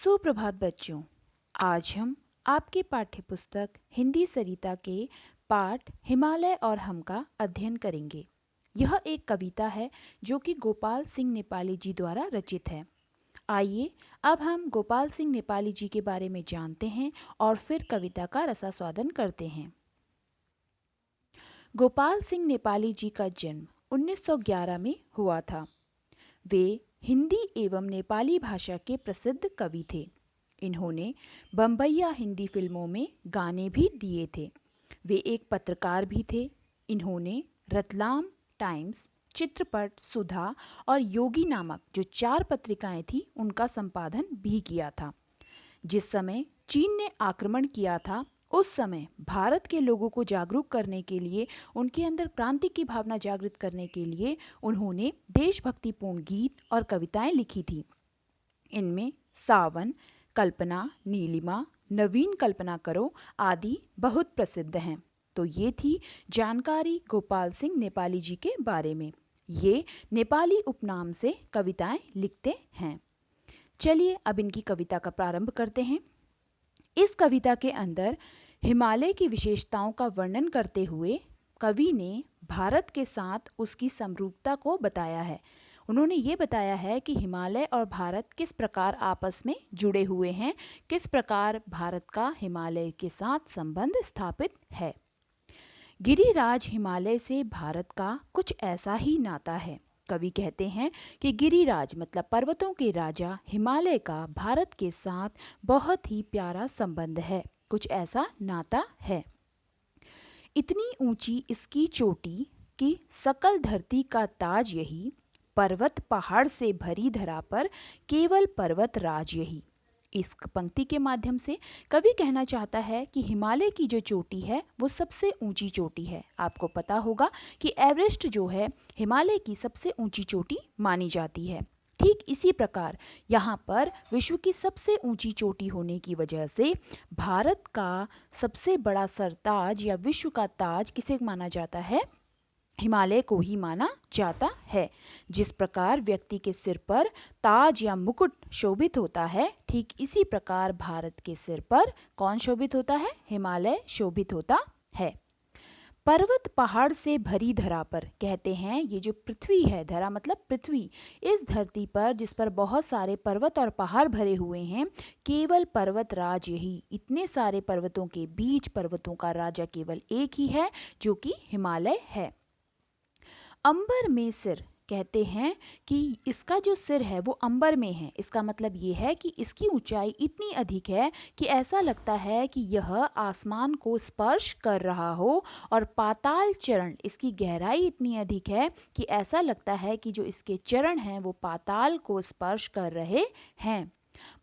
सुप्रभात बच्चों। आज हम आपके पाठ्य पुस्तक हिंदी सरिता के पाठ हिमालय और हम का अध्ययन करेंगे। यह एक कविता है जो कि गोपाल सिंह नेपाली जी द्वारा रचित है। आइए अब हम गोपाल सिंह नेपाली जी के बारे में जानते हैं और फिर कविता का रसास्वादन करते हैं। गोपाल सिंह नेपाली जी का जन्म 1911 में हुआ था। वे हिंदी एवं नेपाली भाषा के प्रसिद्ध कवि थे। इन्होंने बम्बईया हिंदी फिल्मों में गाने भी दिए थे। वे एक पत्रकार भी थे। इन्होंने रतलाम टाइम्स, चित्रपट, सुधा और योगी नामक जो 4 पत्रिकाएं थी उनका संपादन भी किया था। जिस समय चीन ने आक्रमण किया था उस समय भारत के लोगों को जागरूक करने के लिए, उनके अंदर क्रांति की भावना जागृत करने के लिए उन्होंने देशभक्तिपूर्ण गीत और कविताएं लिखी थी। इनमें सावन, कल्पना, नीलिमा, नवीन कल्पना करो आदि बहुत प्रसिद्ध हैं। तो ये थी जानकारी गोपाल सिंह नेपाली जी के बारे में। ये नेपाली उपनाम से कविताएं लिखते हैं। चलिए अब इनकी कविता का प्रारंभ करते हैं। इस कविता के अंदर हिमालय की विशेषताओं का वर्णन करते हुए कवि ने भारत के साथ उसकी समरूपता को बताया है। उन्होंने ये बताया है कि हिमालय और भारत किस प्रकार आपस में जुड़े हुए हैं, किस प्रकार भारत का हिमालय के साथ संबंध स्थापित है। गिरिराज हिमालय से भारत का कुछ ऐसा ही नाता है। कवि कहते हैं कि गिरिराज मतलब पर्वतों के राजा हिमालय का भारत के साथ बहुत ही प्यारा संबंध है, कुछ ऐसा नाता है। इतनी ऊंची इसकी चोटी कि सकल धरती का ताज यही, पर्वत पहाड़ से भरी धरा पर केवल पर्वत राज यही। इस पंक्ति के माध्यम से कवि कहना चाहता है कि हिमालय की जो चोटी है वो सबसे ऊंची चोटी है। आपको पता होगा कि एवरेस्ट जो है हिमालय की सबसे ऊंची चोटी मानी जाती है। ठीक इसी प्रकार यहाँ पर विश्व की सबसे ऊंची चोटी होने की वजह से भारत का सबसे बड़ा सरताज या विश्व का ताज किसे माना जाता है? हिमालय को ही माना जाता है। जिस प्रकार व्यक्ति के सिर पर ताज या मुकुट शोभित होता है, ठीक इसी प्रकार भारत के सिर पर कौन शोभित होता है? हिमालय शोभित होता है। पर्वत पहाड़ से भरी धरा पर कहते हैं ये जो पृथ्वी है, धरा मतलब पृथ्वी, इस धरती पर जिस पर बहुत सारे पर्वत और पहाड़ भरे हुए हैं, केवल पर्वत राज यही। इतने सारे पर्वतों के बीच पर्वतों का राजा केवल एक ही है जो कि हिमालय है। अंबर में सिर कहते हैं कि इसका जो सिर है वो अंबर में है। इसका मतलब ये है कि इसकी ऊंचाई इतनी अधिक है कि ऐसा लगता है कि यह आसमान को स्पर्श कर रहा हो, और पाताल चरण, इसकी गहराई इतनी अधिक है कि ऐसा लगता है कि जो इसके चरण हैं वो पाताल को स्पर्श कर रहे हैं।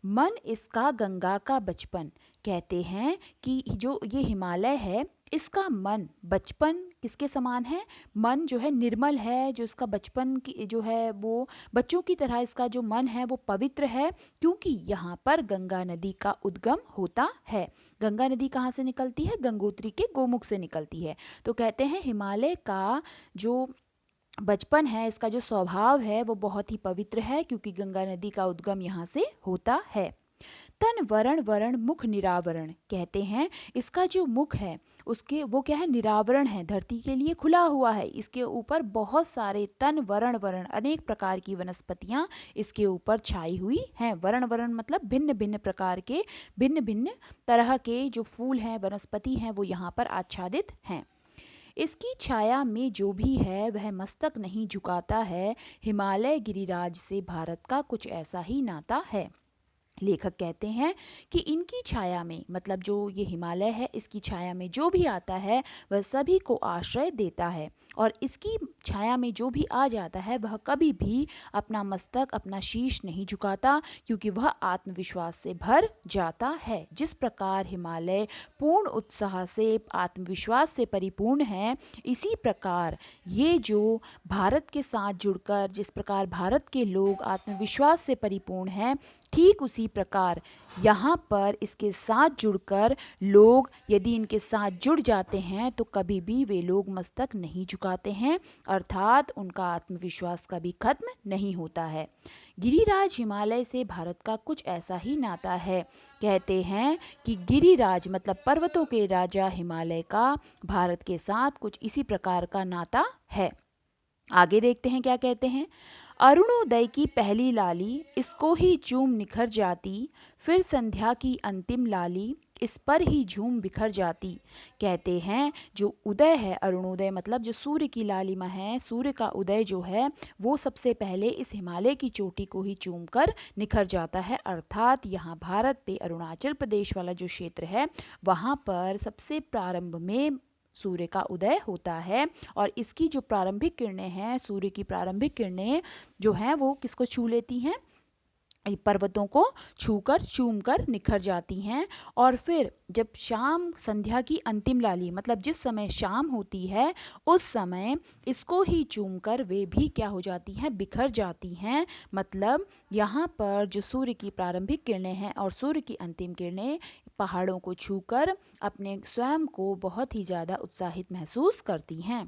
मन इसका गंगा का बचपन कहते हैं कि जो ये हिमालय है इसका मन बचपन किसके समान है? मन जो है निर्मल है, जो इसका बचपन की जो है वो बच्चों की तरह इसका जो मन है वो पवित्र है, क्योंकि यहाँ पर गंगा नदी का उद्गम होता है। गंगा नदी कहाँ से निकलती है? गंगोत्री के गोमुख से निकलती है। तो कहते हैं हिमालय का जो बचपन है, इसका जो स्वभाव है वो बहुत ही पवित्र है, क्योंकि गंगा नदी का उद्गम यहाँ से होता है। तन वरण वरण मुख निरावरण कहते हैं इसका जो मुख है उसके वो क्या है? निरावरण है, धरती के लिए खुला हुआ है। इसके ऊपर बहुत सारे तन वरण वरण अनेक प्रकार की वनस्पतियां इसके ऊपर छाई हुई हैं। वरण वरण मतलब भिन्न भिन्न प्रकार के, भिन्न भिन्न तरह के जो फूल हैं, वनस्पति हैं, वो यहाँ पर आच्छादित हैं। इसकी छाया में जो भी है वह मस्तक नहीं झुकाता है। हिमालय गिरिराज से भारत का कुछ ऐसा ही नाता है। लेखक कहते हैं कि इनकी छाया में मतलब जो ये हिमालय है इसकी छाया में जो भी आता है वह सभी को आश्रय देता है, और इसकी छाया में जो भी आ जाता है वह कभी भी अपना मस्तक, अपना शीश नहीं झुकाता, क्योंकि वह आत्मविश्वास से भर जाता है। जिस प्रकार हिमालय पूर्ण उत्साह से, आत्मविश्वास से परिपूर्ण है, इसी प्रकार ये जो भारत के साथ जुड़कर जिस प्रकार भारत के लोग आत्मविश्वास से परिपूर्ण हैं, ठीक उसी प्रकार यहाँ पर इसके साथ जुड़कर लोग यदि इनके साथ जुड़ जाते हैं तो कभी भी वे लोग मस्तक नहीं झुकाते हैं, अर्थात उनका आत्मविश्वास कभी खत्म नहीं होता है। गिरिराज हिमालय से भारत का कुछ ऐसा ही नाता है। कहते हैं कि गिरिराज मतलब पर्वतों के राजा हिमालय का भारत के साथ कुछ इसी प्रकार का नाता है। आगे देखते हैं क्या कहते हैं। अरुणोदय की पहली लाली इसको ही चूम निखर जाती, फिर संध्या की अंतिम लाली इस पर ही झूम बिखर जाती। कहते हैं जो उदय है, अरुणोदय मतलब जो सूर्य की लालिमा है, सूर्य का उदय जो है वो सबसे पहले इस हिमालय की चोटी को ही चूम कर निखर जाता है, अर्थात यहाँ भारत पे अरुणाचल प्रदेश वाला जो क्षेत्र है वहाँ पर सबसे प्रारंभ में सूर्य का उदय होता है। और इसकी जो प्रारंभिक किरणें हैं, सूर्य की प्रारंभिक किरणें जो हैं वो किसको छू लेती हैं, पर्वतों को छूकर चूमकर निखर जाती हैं। और फिर जब शाम संध्या की अंतिम लाली मतलब जिस समय शाम होती है उस समय इसको ही चूमकर वे भी क्या हो जाती हैं, बिखर जाती हैं। मतलब यहाँ पर जो सूर्य की प्रारंभिक किरणें हैं और सूर्य की अंतिम किरणें पहाड़ों को छूकर अपने स्वयं को बहुत ही ज़्यादा उत्साहित महसूस करती हैं।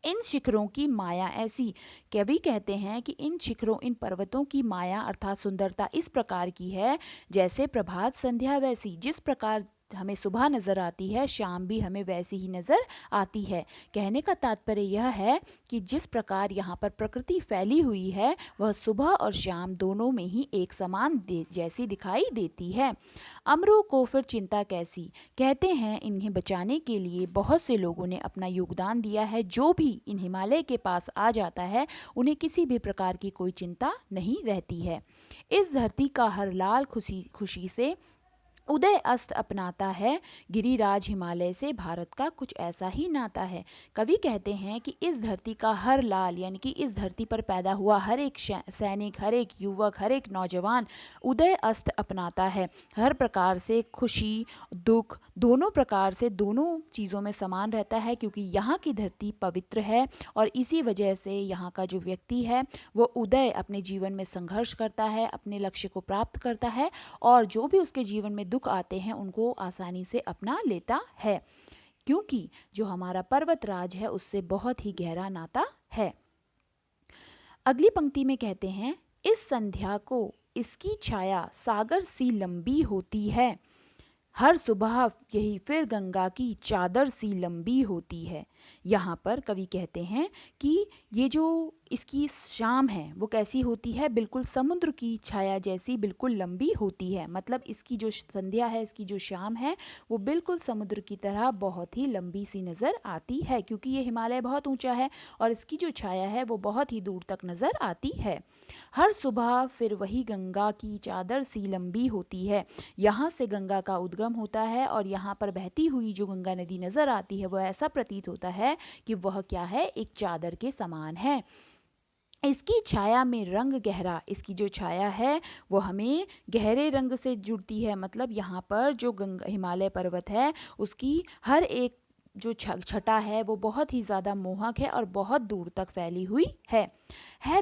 इन शिखरों की माया ऐसी, कवि कहते हैं कि इन शिखरों, इन पर्वतों की माया अर्थात सुंदरता इस प्रकार की है जैसे प्रभात संध्या वैसी, जिस प्रकार हमें सुबह नज़र आती है शाम भी हमें वैसी ही नज़र आती है। कहने का तात्पर्य यह है कि जिस प्रकार यहाँ पर प्रकृति फैली हुई है वह सुबह और शाम दोनों में ही एक समान जैसी दिखाई देती है। अमरों को फिर चिंता कैसी, कहते हैं इन्हें बचाने के लिए बहुत से लोगों ने अपना योगदान दिया है। जो भी इन हिमालय के पास आ जाता है उन्हें किसी भी प्रकार की कोई चिंता नहीं रहती है। इस धरती का हर लाल खुशी खुशी से उदय अस्त अपनाता है, गिरिराज हिमालय से भारत का कुछ ऐसा ही नाता है। कवि कहते हैं कि इस धरती का हर लाल यानी कि इस धरती पर पैदा हुआ हर एक सैनिक, हर एक युवक, हर एक नौजवान उदय अस्त अपनाता है। हर प्रकार से खुशी दुख दोनों प्रकार से दोनों चीज़ों में समान रहता है, क्योंकि यहाँ की धरती पवित्र है और इसी वजह से यहाँ का जो व्यक्ति है वो उदय अपने जीवन में संघर्ष करता है, अपने लक्ष्य को प्राप्त करता है और जो भी उसके जीवन में दुख आते हैं उनको आसानी से अपना लेता है, क्योंकि जो हमारा पर्वत राज है उससे बहुत ही गहरा नाता है। अगली पंक्ति में कहते हैं, इस संध्या को इसकी छाया सागर सी लंबी होती है, हर सुबह यही फिर गंगा की चादर सी लंबी होती है। यहाँ पर कवि कहते हैं कि ये जो इसकी शाम है वो कैसी होती है, बिल्कुल समुद्र की छाया जैसी बिल्कुल लंबी होती है। मतलब इसकी जो संध्या है, इसकी जो शाम है वो बिल्कुल समुद्र की तरह बहुत ही लंबी सी नज़र आती है, क्योंकि ये हिमालय बहुत ऊंचा है और इसकी जो छाया है वो बहुत ही दूर तक नज़र आती है। हर सुबह फिर वही गंगा की चादर सी लंबी होती है। यहाँ से गंगा का उद्गम होता है और यहाँ पर बहती हुई जो गंगा नदी नज़र आती है वह ऐसा प्रतीत होता है कि वह क्या है, एक चादर के समान है। इसकी छाया में रंग गहरा, इसकी जो छाया है वो हमें गहरे रंग से जुड़ती है। मतलब यहाँ पर जो हिमालय पर्वत है उसकी हर एक जो छटा है वो बहुत ही ज़्यादा मोहक है और बहुत दूर तक फैली हुई है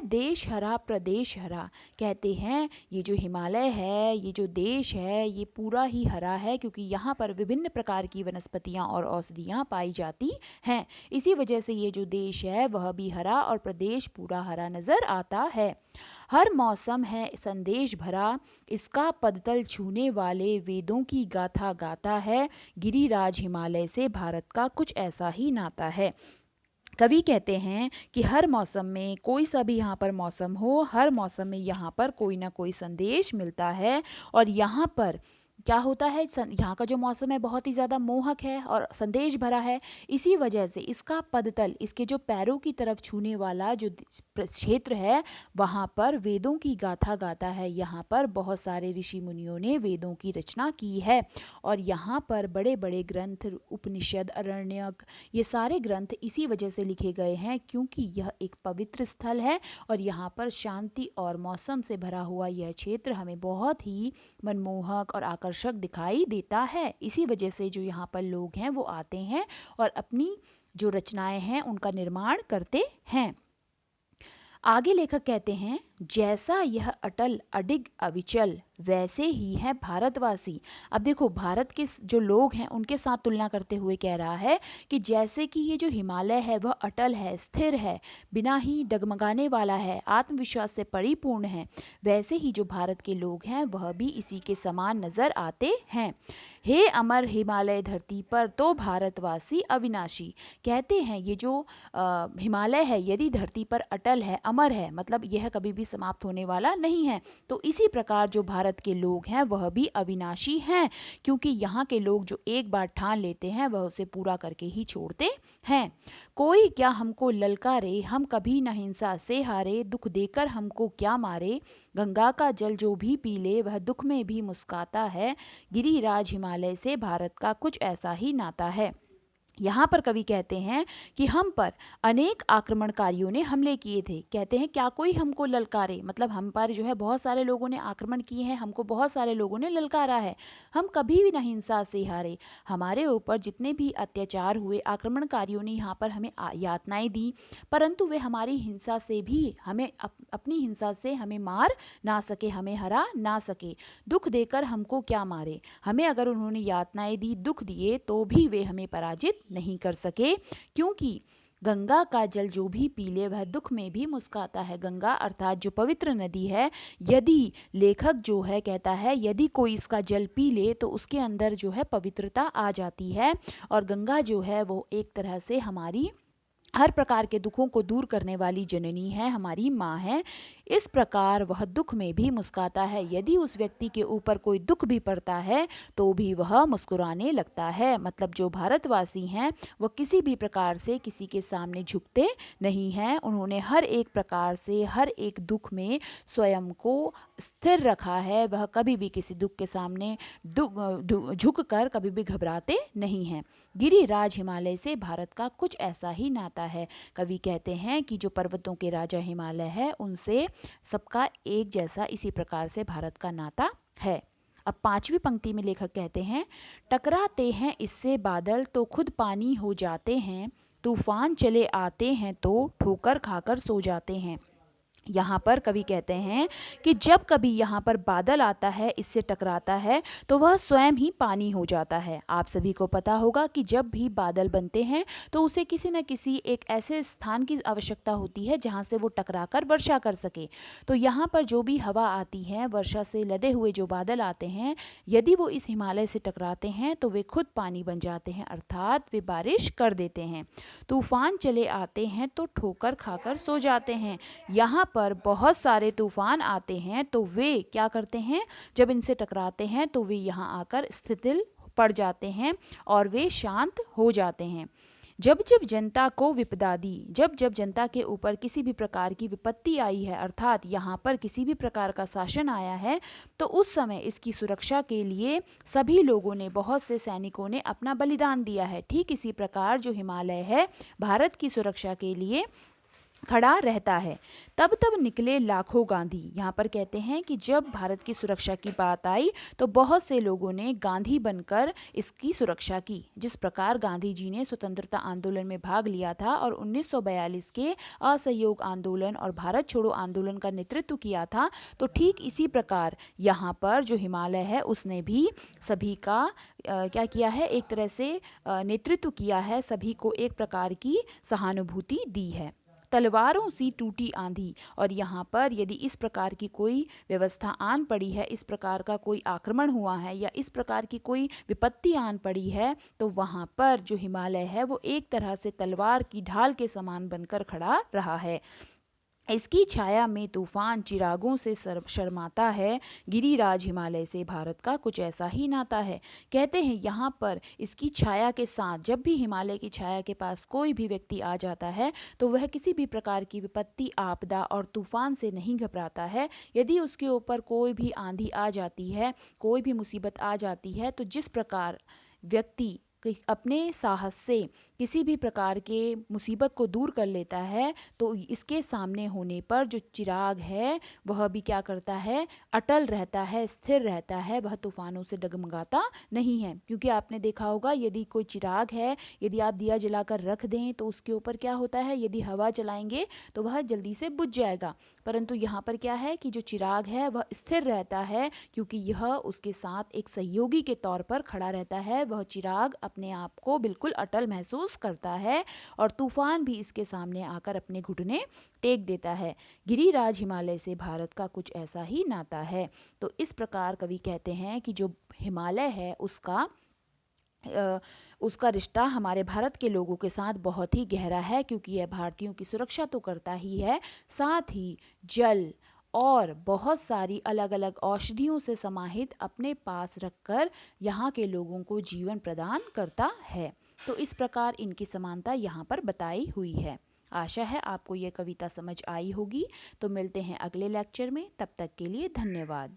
देश हरा प्रदेश हरा। कहते हैं ये जो हिमालय है, ये जो देश है, ये पूरा ही हरा है, क्योंकि यहाँ पर विभिन्न प्रकार की वनस्पतियाँ और औषधियाँ पाई जाती हैं। इसी वजह से ये जो देश है वह भी हरा और प्रदेश पूरा हरा नज़र आता है। हर मौसम है संदेश भरा, इसका पदतल छूने वाले वेदों की गाथा गाता है, गिरिराज हिमालय से भारत का कुछ ऐसा ही नाता है। कवि कहते हैं कि हर मौसम में कोई सा भी यहाँ पर मौसम हो, हर मौसम में यहाँ पर कोई ना कोई संदेश मिलता है। और यहाँ पर क्या होता है, यहाँ का जो मौसम है बहुत ही ज़्यादा मोहक है और संदेश भरा है। इसी वजह से इसका पदतल, इसके जो पैरों की तरफ छूने वाला जो क्षेत्र है वहाँ पर वेदों की गाथा गाता है। यहाँ पर बहुत सारे ऋषि मुनियों ने वेदों की रचना की है और यहाँ पर बड़े बड़े ग्रंथ, उपनिषद, अरण्यक, ये सारे ग्रंथ इसी वजह से लिखे गए हैं क्योंकि यह एक पवित्र स्थल है और यहाँ पर शांति और मौसम से भरा हुआ यह क्षेत्र हमें बहुत ही मनमोहक और आकर्षक दिखाई देता है। इसी वजह से जो यहाँ पर लोग हैं वो आते हैं और अपनी जो रचनाएं हैं उनका निर्माण करते हैं। आगे लेखक कहते हैं, जैसा यह अटल अडिग अविचल वैसे ही है भारतवासी। अब देखो भारत के जो लोग हैं उनके साथ तुलना करते हुए कह रहा है कि जैसे कि ये जो हिमालय है वह अटल है, स्थिर है, बिना ही डगमगाने वाला है, आत्मविश्वास से परिपूर्ण है, वैसे ही जो भारत के लोग हैं वह भी इसी के समान नजर आते हैं। हे अमर हिमालय धरती पर तो भारतवासी अविनाशी। कहते हैं ये जो हिमालय है यदि धरती पर अटल है, अमर है, मतलब यह कभी भी समाप्त होने वाला नहीं है, तो इसी प्रकार जो भारत के लोग हैं वह भी अविनाशी हैं, क्योंकि यहाँ के लोग जो एक बार ठान लेते हैं वह उसे पूरा करके ही छोड़ते हैं। कोई क्या हमको ललकारे, हम कभी न हिंसा से हारे, दुख देकर हमको क्या मारे, गंगा का जल जो भी पी ले वह दुख में भी मुस्काता है, गिरिराज हिमालय से भारत का कुछ ऐसा ही नाता है। यहाँ पर कवि कहते हैं कि हम पर अनेक आक्रमणकारियों ने हमले किए थे। कहते हैं क्या कोई हमको ललकारे, मतलब हम पर जो है बहुत सारे लोगों ने आक्रमण किए हैं, हमको बहुत सारे लोगों ने ललकारा है, हम कभी भी न हिंसा से हारे। हमारे ऊपर जितने भी अत्याचार हुए, आक्रमणकारियों ने यहाँ पर हमें यातनाएं दी, परंतु वे हमारी हिंसा से भी हमें अपनी हिंसा से हमें मार ना सके, हमें हरा ना सके। दुख देकर हमको क्या मारे, हमें अगर उन्होंने यातनाएं दी, दुख दिए, तो भी वे हमें पराजित नहीं कर सके, क्योंकि गंगा का जल जो भी पी ले वह दुख में भी मुस्काता है। गंगा अर्थात जो पवित्र नदी है, यदि लेखक जो है कहता है यदि कोई इसका जल पी ले तो उसके अंदर जो है पवित्रता आ जाती है, और गंगा जो है वो एक तरह से हमारी हर प्रकार के दुखों को दूर करने वाली जननी है, हमारी माँ है। इस प्रकार वह दुख में भी मुस्काता है। यदि उस व्यक्ति के ऊपर कोई दुख भी पड़ता है तो भी वह मुस्कुराने लगता है। मतलब जो भारतवासी हैं वह किसी भी प्रकार से किसी के सामने झुकते नहीं हैं। उन्होंने हर एक प्रकार से हर एक दुख में स्वयं को स्थिर रखा है। वह कभी भी किसी दुख के सामने झुक कर कभी भी घबराते नहीं हैं। गिरिराज हिमालय से भारत का कुछ ऐसा ही नाता है। कवि कहते हैं कि जो पर्वतों के राजा हिमालय है उनसे सबका एक जैसा इसी प्रकार से भारत का नाता है। अब 5वीं पंक्ति में लेखक कहते हैं, टकराते हैं इससे बादल तो खुद पानी हो जाते हैं, तूफान चले आते हैं तो ठोकर खाकर सो जाते हैं। यहाँ पर कवि कहते हैं कि जब कभी यहाँ पर बादल आता है, इससे टकराता है, तो वह स्वयं ही पानी हो जाता है। आप सभी को पता होगा कि जब भी बादल बनते हैं तो उसे किसी न किसी एक ऐसे स्थान की आवश्यकता होती है जहाँ से वो टकराकर वर्षा कर सके। तो यहाँ पर जो भी हवा आती है, वर्षा से लदे हुए जो बादल आते हैं, यदि वो इस हिमालय से टकराते हैं तो वे खुद पानी बन जाते हैं, अर्थात वे बारिश कर देते हैं। तूफान चले आते हैं तो ठोकर खाकर सो जाते हैं। यहाँ पर बहुत सारे तूफान आते हैं तो वे क्या करते हैं, जब इनसे टकराते हैं तो वे यहाँ आकर स्थितिल पड़ जाते हैं और वे शांत हो जाते हैं। जब जब जनता को विपदा दी, जब जब जनता के ऊपर किसी भी प्रकार की विपत्ति आई है, अर्थात यहाँ पर किसी भी प्रकार का शासन आया है, तो उस समय इसकी सुरक्षा के लिए सभी लोगों ने, बहुत से सैनिकों ने अपना बलिदान दिया है। ठीक इसी प्रकार जो हिमालय है भारत की सुरक्षा के लिए खड़ा रहता है। तब तब निकले लाखों गांधी। यहाँ पर कहते हैं कि जब भारत की सुरक्षा की बात आई तो बहुत से लोगों ने गांधी बनकर इसकी सुरक्षा की। जिस प्रकार गांधी जी ने स्वतंत्रता आंदोलन में भाग लिया था और 1942 के असहयोग आंदोलन और भारत छोड़ो आंदोलन का नेतृत्व किया था, तो ठीक इसी प्रकार यहाँ पर जो हिमालय है उसने भी सभी का क्या किया है, एक तरह से नेतृत्व किया है, सभी को एक प्रकार की सहानुभूति दी है। तलवारों सी टूटी आंधी, और यहाँ पर यदि इस प्रकार की कोई व्यवस्था आन पड़ी है, इस प्रकार का कोई आक्रमण हुआ है या इस प्रकार की कोई विपत्ति आन पड़ी है, तो वहाँ पर जो हिमालय है वो एक तरह से तलवार की ढाल के समान बनकर खड़ा रहा है। इसकी छाया में तूफान चिरागों से शर्माता है, गिरिराज हिमालय से भारत का कुछ ऐसा ही नाता है। कहते हैं यहाँ पर इसकी छाया के साथ, जब भी हिमालय की छाया के पास कोई भी व्यक्ति आ जाता है तो वह किसी भी प्रकार की विपत्ति, आपदा और तूफान से नहीं घबराता है। यदि उसके ऊपर कोई भी आंधी आ जाती है, कोई भी मुसीबत आ जाती है, तो जिस प्रकार व्यक्ति अपने साहस से किसी भी प्रकार के मुसीबत को दूर कर लेता है तो इसके सामने होने पर जो चिराग है वह भी क्या करता है, अटल रहता है, स्थिर रहता है, वह तूफानों से डगमगाता नहीं है। क्योंकि आपने देखा होगा यदि कोई चिराग है, यदि आप दिया जलाकर रख दें तो उसके ऊपर क्या होता है, यदि हवा चलाएंगे तो वह जल्दी से बुझ जाएगा। परंतु यहाँ पर क्या है कि जो चिराग है वह स्थिर रहता है, क्योंकि यह उसके साथ एक सहयोगी के तौर पर खड़ा रहता है। वह चिराग अपने आप को बिल्कुल अटल महसूस करता है और तूफान भी इसके सामने आकर अपने घुटने टेक देता है। गिरिराज हिमालय से भारत का कुछ ऐसा ही नाता है। तो इस प्रकार कवि कहते हैं कि जो हिमालय है उसका रिश्ता हमारे भारत के लोगों के साथ बहुत ही गहरा है, क्योंकि यह भारतीयों की सुरक्षा तो करता ही है, साथ ही जल और बहुत सारी अलग अलग औषधियों से समाहित अपने पास रखकर यहाँ के लोगों को जीवन प्रदान करता है। तो इस प्रकार इनकी समानता यहाँ पर बताई हुई है। आशा है आपको ये कविता समझ आई होगी। तो मिलते हैं अगले लेक्चर में, तब तक के लिए धन्यवाद।